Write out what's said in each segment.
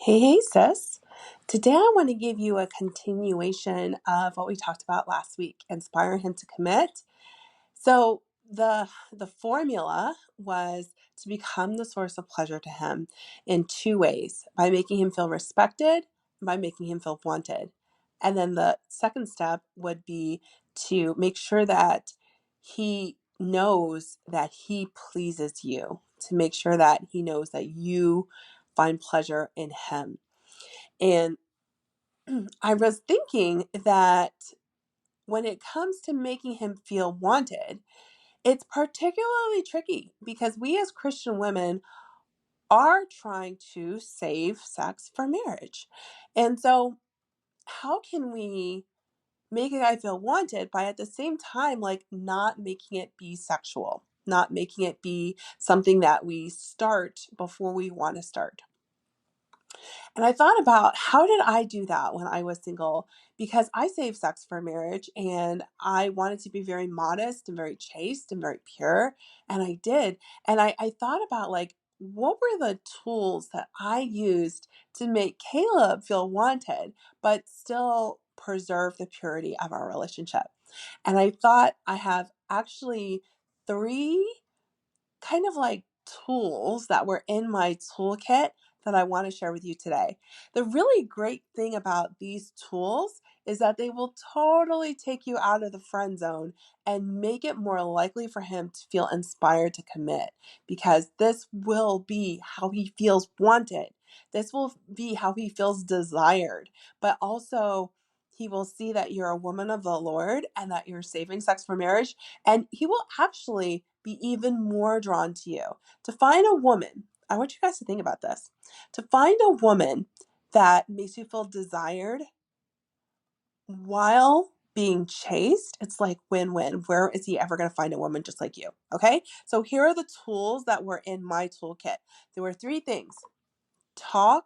Hey, sis. Today I want to give you a continuation of what we talked about last week, inspire him to commit. So the formula was to become the source of pleasure to him in two ways, by making him feel respected, and by making him feel wanted. And then the second step would be to make sure that he knows that he pleases you, to make sure that he knows that you find pleasure in him. And I was thinking that when it comes to making him feel wanted, it's particularly tricky because we as Christian women are trying to save sex for marriage. And so, how can we make a guy feel wanted by at the same time, like, not making it be sexual, not making it be something that we start before we want to start? And I thought about, how did I do that when I was single? Because I saved sex for marriage and I wanted to be very modest and very chaste and very pure. And I did. And I thought about, like, what were the tools that I used to make Caleb feel wanted, but still preserve the purity of our relationship? And I thought I have actually three kind of like tools that were in my toolkit that I want to share with you today. The really great thing about these tools is that they will totally take you out of the friend zone and make it more likely for him to feel inspired to commit, because this will be how he feels wanted. This will be how he feels desired, but also he will see that you're a woman of the Lord and that you're saving sex for marriage, and he will actually be even more drawn to you. To find a woman, I want you guys to think about this. To find a woman that makes you feel desired while being chaste, it's like win-win. Where is he ever going to find a woman just like you? Okay? So here are the tools that were in my toolkit. There were three things: talk,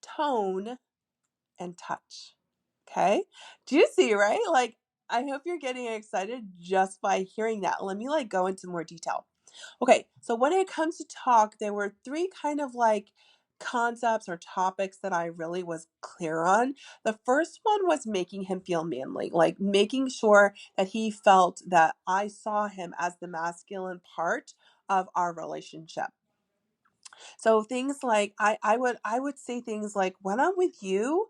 tone, and touch. Okay? Do you see, right? Like, I hope you're getting excited just by hearing that. Let me go into more detail. Okay, so when it comes to talk, there were three kind of like concepts or topics that I really was clear on. The first one was making him feel manly, like making sure that he felt that I saw him as the masculine part of our relationship. So things like I would say things like, when I'm with you,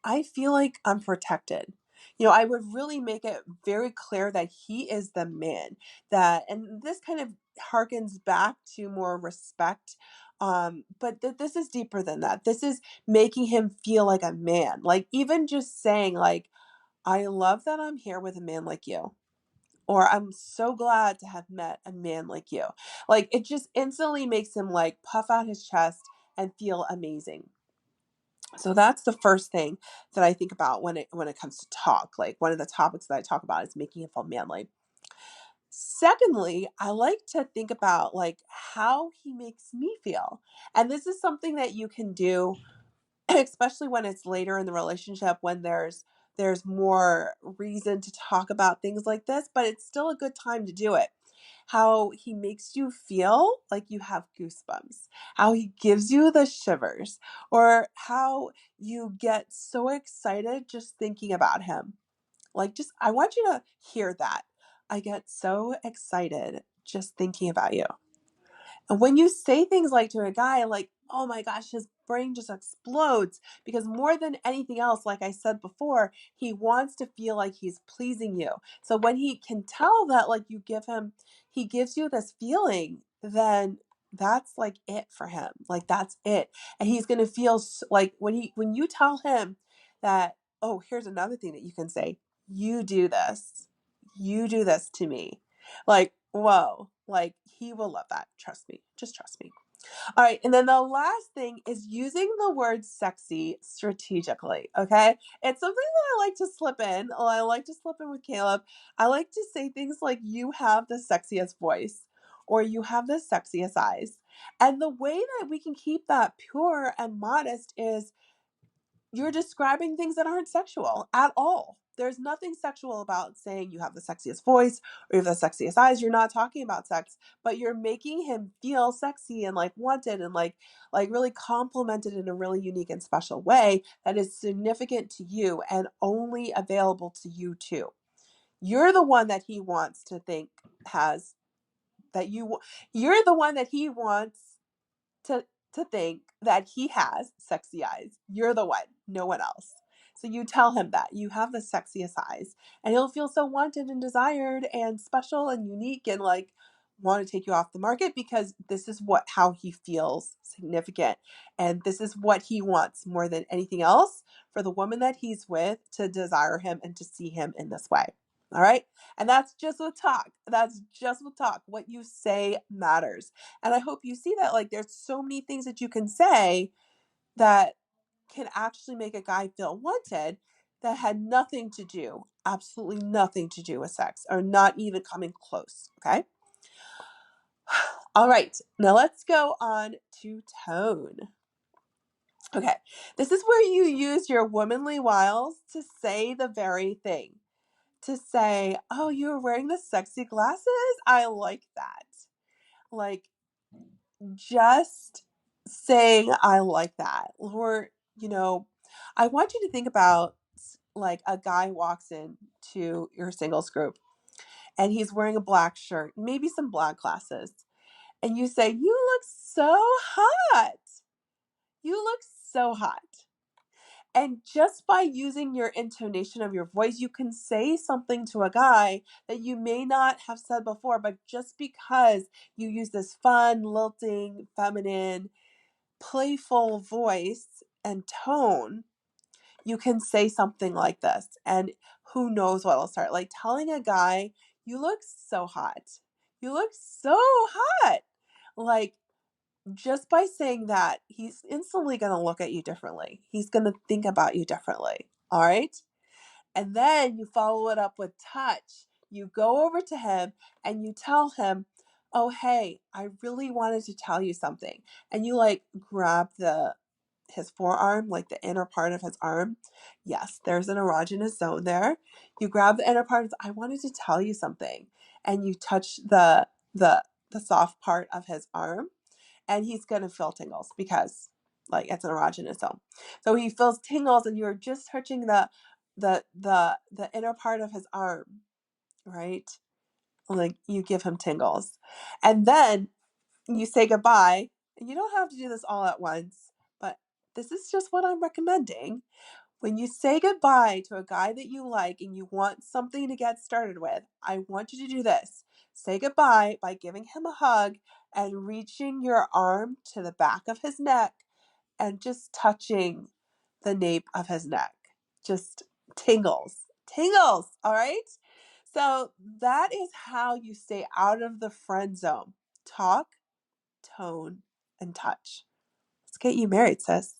I feel like I'm protected. I would really make it very clear that he is the man, that, and this kind of harkens back to more respect. But this is deeper than that. This is making him feel like a man. Like, even just saying, like, I love that I'm here with a man like you, or I'm so glad to have met a man like you. Like, it just instantly makes him like puff out his chest and feel amazing. So that's the first thing that I think about when it comes to talk. Like, one of the topics that I talk about is making him feel manly. Secondly, I like to think about like how he makes me feel. And this is something that you can do especially when it's later in the relationship, when there's more reason to talk about things like this, but it's still a good time to do it. How he makes you feel like you have goosebumps, how he gives you the shivers, or how you get so excited just thinking about him. Like, just, I want you to hear that. I get so excited just thinking about you. And when you say things like to a guy, like, oh my gosh, his brain just explodes, because more than anything else, like I said before, he wants to feel like he's pleasing you. So when he can tell that, like, he gives you this feeling, then that's like it for him. Like, that's it. And he's going to feel like, when you tell him that, oh, here's another thing that you can say: you do this. You do this to me. Like, whoa, like, he will love that. Trust me. Just trust me. All right. And then the last thing is using the word sexy strategically. Okay. It's something that I like to slip in. I like to slip in with Caleb. I like to say things like, you have the sexiest voice, or you have the sexiest eyes. And the way that we can keep that pure and modest is, you're describing things that aren't sexual at all. There's nothing sexual about saying you have the sexiest voice or you have the sexiest eyes. You're not talking about sex, but you're making him feel sexy and like wanted and like really complimented in a really unique and special way that is significant to you and only available to you too. You're the one that he wants to think has that you're the one that he wants to to think that he has sexy eyes. You're the one, no one else. So you tell him that you have the sexiest eyes, and he'll feel so wanted and desired and special and unique and like want to take you off the market because this is what how he feels significant, and this is what he wants more than anything else for the woman that he's with to desire him and to see him in this way. All right. And that's just with talk. That's just with talk. What you say matters. And I hope you see that like there's so many things that you can say that can actually make a guy feel wanted that had nothing to do, absolutely nothing to do with sex or not even coming close. Okay. All right. Now let's go on to tone. Okay. This is where you use your womanly wiles to say the very thing. To say, oh, you're wearing the sexy glasses? I like that. Like, just saying, I like that. Or, I want you to think about like a guy walks in to your singles group and he's wearing a black shirt, maybe some black glasses. And you say, you look so hot. You look so hot. And just by using your intonation of your voice, you can say something to a guy that you may not have said before, but just because you use this fun, lilting, feminine, playful voice and tone, you can say something like this. And who knows what will start. Like telling a guy, you look so hot. You look so hot. Like, just by saying that, he's instantly going to look at you differently. He's going to think about you differently. All right. And then you follow it up with touch. You go over to him and you tell him, oh, hey, I really wanted to tell you something. And you like grab his forearm, like the inner part of his arm. Yes, there's an erogenous zone there. You grab the inner part. I wanted to tell you something. And you touch the soft part of his arm and he's going to feel tingles because like it's an erogenous zone. So he feels tingles and you're just touching the inner part of his arm, right? Like you give him tingles. And then you say goodbye. And you don't have to do this all at once, but this is just what I'm recommending. When you say goodbye to a guy that you like and you want something to get started with, I want you to do this. Say goodbye by giving him a hug and reaching your arm to the back of his neck and just touching the nape of his neck. Just tingles. Tingles, all right? So that is how you stay out of the friend zone. Talk, tone, and touch. Let's get you married, sis.